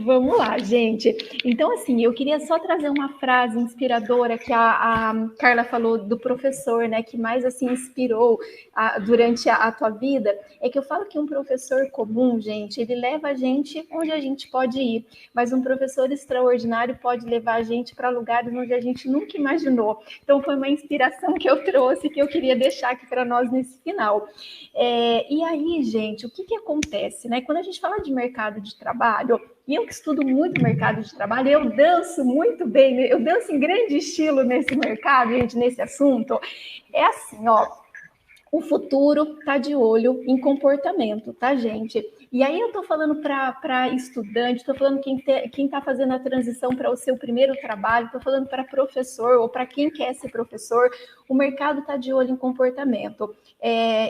Vamos lá, gente. Então, assim, eu queria só trazer uma frase inspiradora que a Carla falou do professor, né, que mais, assim, inspirou durante a tua vida, é que eu falo que um professor comum, gente, ele leva a gente onde a gente pode ir, mas um professor extraordinário pode levar a gente para lugares onde a gente nunca imaginou. Então, foi uma inspiração que eu trouxe, que eu queria deixar aqui para nós nesse final. E aí, gente, o que acontece, né? Quando a gente fala de mercado de trabalho, e eu que estudo muito mercado de trabalho, eu danço muito bem, eu danço em grande estilo nesse mercado, gente, nesse assunto. É assim, ó, o futuro está de olho em comportamento, tá, gente? E aí eu estou falando para estudante, estou falando quem está fazendo a transição para o seu primeiro trabalho, estou falando para professor ou para quem quer ser professor, o mercado está de olho em comportamento.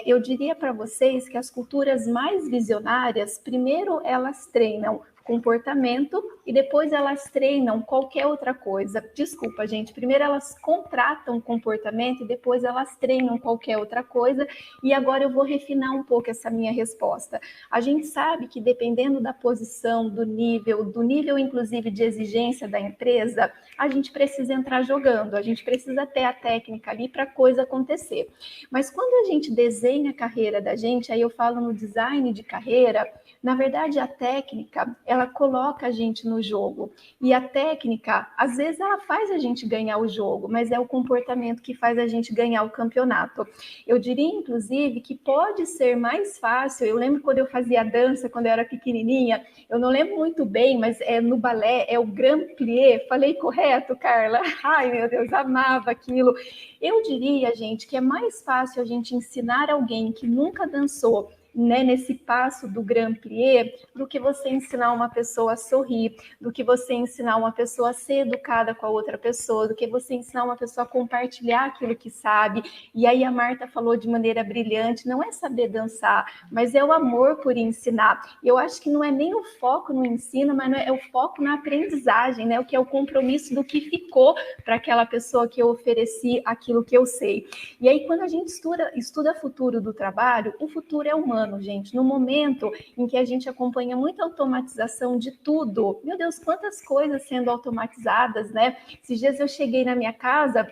Eu diria para vocês que as culturas mais visionárias, primeiro elas treinam comportamento e depois elas treinam qualquer outra coisa. Desculpa, gente. Primeiro elas contratam comportamento e depois elas treinam qualquer outra coisa. E agora eu vou refinar um pouco essa minha resposta. A gente sabe que dependendo da posição, do nível inclusive de exigência da empresa, a gente precisa entrar jogando, a gente precisa ter a técnica ali para a coisa acontecer. Mas quando a gente desenha a carreira da gente, aí eu falo no design de carreira, na verdade, a técnica, ela coloca a gente no jogo. E a técnica, às vezes, ela faz a gente ganhar o jogo, mas é o comportamento que faz a gente ganhar o campeonato. Eu diria, inclusive, que pode ser mais fácil. Eu lembro quando eu fazia dança, quando eu era pequenininha, eu não lembro muito bem, mas no balé, é o Grand Plié. Falei correto, Carla? Ai, meu Deus, amava aquilo. Eu diria, gente, que é mais fácil a gente ensinar alguém que nunca dançou, né, nesse passo do Grand Plié, do que você ensinar uma pessoa a sorrir, do que você ensinar uma pessoa a ser educada com a outra pessoa, do que você ensinar uma pessoa a compartilhar aquilo que sabe. E aí a Marta falou de maneira brilhante, não é saber dançar, mas é o amor por ensinar. Eu acho que não é nem o foco no ensino, mas é o foco na aprendizagem, né, o que é o compromisso do que ficou para aquela pessoa que eu ofereci aquilo que eu sei. E aí quando a gente estuda futuro do trabalho, o futuro é humano, gente. No momento em que a gente acompanha muita automatização de tudo, meu Deus, quantas coisas sendo automatizadas, né? Esses dias eu cheguei na minha casa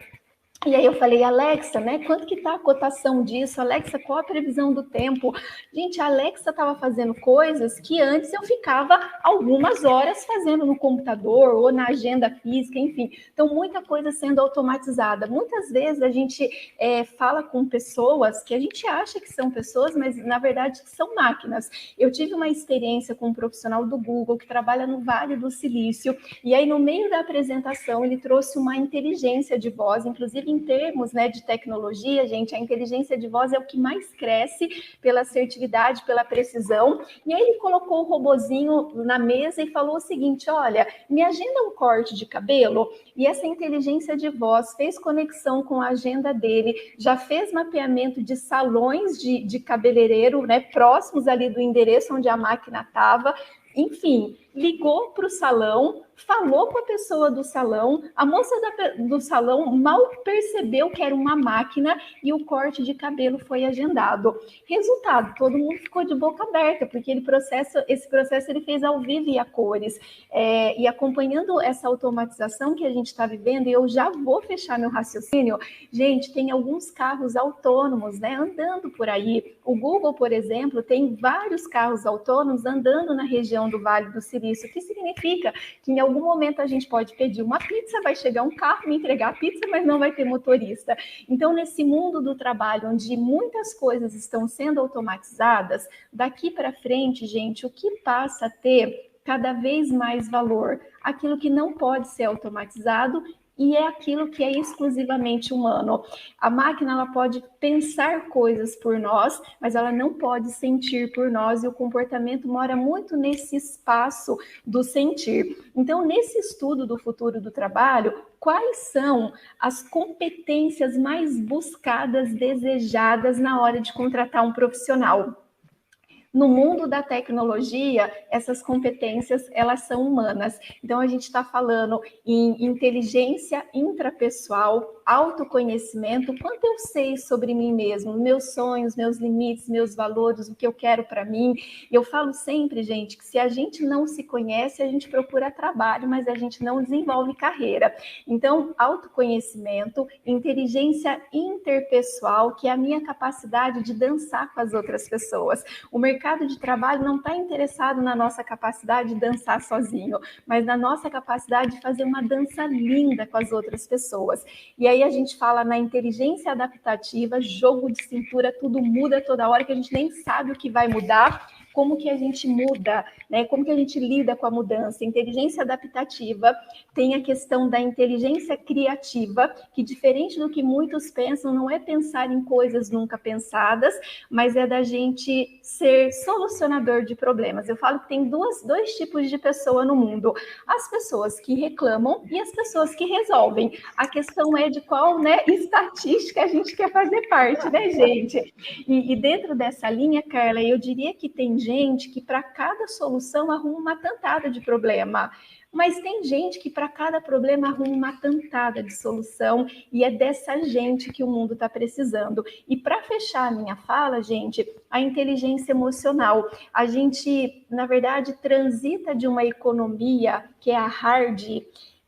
e aí eu falei, Alexa, né, quanto que tá a cotação disso? Alexa, qual a previsão do tempo? Gente, a Alexa estava fazendo coisas que antes eu ficava algumas horas fazendo no computador ou na agenda física, enfim. Então, muita coisa sendo automatizada. Muitas vezes a gente fala com pessoas que a gente acha que são pessoas, mas na verdade são máquinas. Eu tive uma experiência com um profissional do Google que trabalha no Vale do Silício, e aí no meio da apresentação ele trouxe uma inteligência de voz, inclusive em termos, né, de tecnologia, gente, a inteligência de voz é o que mais cresce pela assertividade, pela precisão. E aí ele colocou o robozinho na mesa e falou o seguinte, olha, me agenda um corte de cabelo, e essa inteligência de voz fez conexão com a agenda dele, já fez mapeamento de salões de cabeleireiro, né, próximos ali do endereço onde a máquina estava, enfim, ligou para o salão, falou com a pessoa do salão, a moça do salão mal percebeu que era uma máquina e o corte de cabelo foi agendado. Resultado, todo mundo ficou de boca aberta, porque esse processo ele fez ao vivo e a cores. E acompanhando essa automatização que a gente está vivendo, e eu já vou fechar meu raciocínio, gente, tem alguns carros autônomos, né, andando por aí. O Google, por exemplo, tem vários carros autônomos andando na região do Vale do Silício, o que significa que em algum momento a gente pode pedir uma pizza, vai chegar um carro, me entregar a pizza, mas não vai ter motorista. Então, nesse mundo do trabalho, onde muitas coisas estão sendo automatizadas, daqui para frente, gente, o que passa a ter cada vez mais valor? Aquilo que não pode ser automatizado e é aquilo que é exclusivamente humano. A máquina ela pode pensar coisas por nós, mas ela não pode sentir por nós, e o comportamento mora muito nesse espaço do sentir. Então, nesse estudo do futuro do trabalho, quais são as competências mais buscadas, desejadas na hora de contratar um profissional? No mundo da tecnologia, essas competências, elas são humanas. Então, a gente está falando em inteligência intrapessoal, autoconhecimento, quanto eu sei sobre mim mesmo, meus sonhos, meus limites, meus valores, o que eu quero para mim. Eu falo sempre, gente, que se a gente não se conhece, a gente procura trabalho, mas a gente não desenvolve carreira. Então, autoconhecimento, inteligência interpessoal, que é a minha capacidade de dançar com as outras pessoas. O mercado de trabalho não está interessado na nossa capacidade de dançar sozinho, mas na nossa capacidade de fazer uma dança linda com as outras pessoas. E aí a gente fala na inteligência adaptativa, jogo de cintura, tudo muda toda hora, que a gente nem sabe o que vai mudar, como que a gente muda, né? Como que a gente lida com a mudança. Inteligência adaptativa tem a questão da inteligência criativa, que diferente do que muitos pensam, não é pensar em coisas nunca pensadas, mas é da gente ser solucionador de problemas. Eu falo que tem dois tipos de pessoa no mundo: as pessoas que reclamam e as pessoas que resolvem. A questão é de qual, né, estatística a gente quer fazer parte, né, gente? E dentro dessa linha, Carla, eu diria que tem gente que para cada solução arruma uma tantada de problema. Mas tem gente que para cada problema arruma uma tantada de solução, e é dessa gente que o mundo está precisando. E para fechar a minha fala, gente, a inteligência emocional. A gente, na verdade, transita de uma economia que é a hard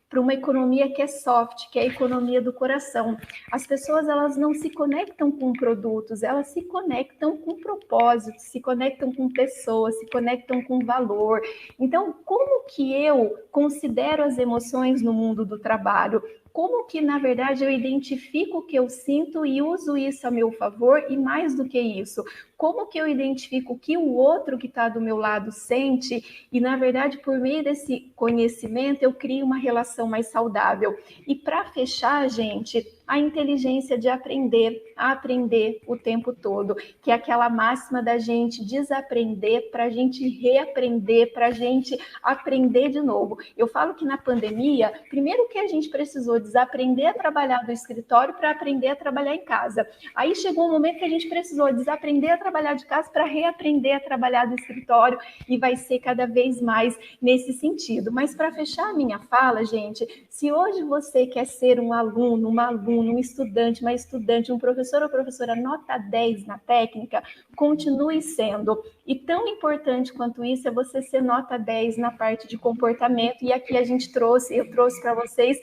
para uma economia que é soft, que é a economia do coração. As pessoas, elas não se conectam com produtos, elas se conectam com propósitos, se conectam com pessoas, se conectam com valor. Então, como que eu considero as emoções no mundo do trabalho? Como que, na verdade, eu identifico o que eu sinto e uso isso a meu favor? E mais do que isso, como que eu identifico o que o outro que está do meu lado sente? E, na verdade, por meio desse conhecimento, eu crio uma relação mais saudável. E para fechar, gente, a inteligência de aprender, a aprender o tempo todo, que é aquela máxima da gente desaprender para a gente reaprender, para a gente aprender de novo. Eu falo que na pandemia, primeiro que a gente precisou desaprender a trabalhar do escritório para aprender a trabalhar em casa. Aí chegou um momento que a gente precisou desaprender a trabalhar de casa para reaprender a trabalhar do escritório, e vai ser cada vez mais nesse sentido. Mas para fechar a minha fala, gente, se hoje você quer ser um aluno, uma aluna, um estudante, uma estudante, um professor ou professora nota 10 na técnica, continue sendo. E tão importante quanto isso é você ser nota 10 na parte de comportamento. E aqui eu trouxe para vocês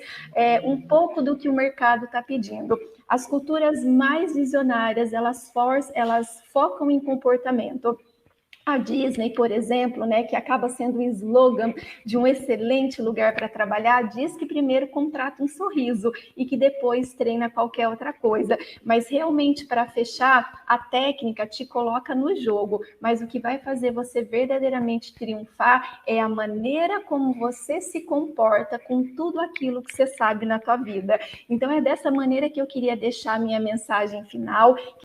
um pouco do que o mercado está pedindo. As culturas mais visionárias, elas focam em comportamento. A Disney, por exemplo, né, que acaba sendo o slogan de um excelente lugar para trabalhar, diz que primeiro contrata um sorriso e que depois treina qualquer outra coisa. Mas realmente, para fechar, a técnica te coloca no jogo, mas o que vai fazer você verdadeiramente triunfar é a maneira como você se comporta com tudo aquilo que você sabe na tua vida. Então é dessa maneira que eu queria deixar a minha mensagem final.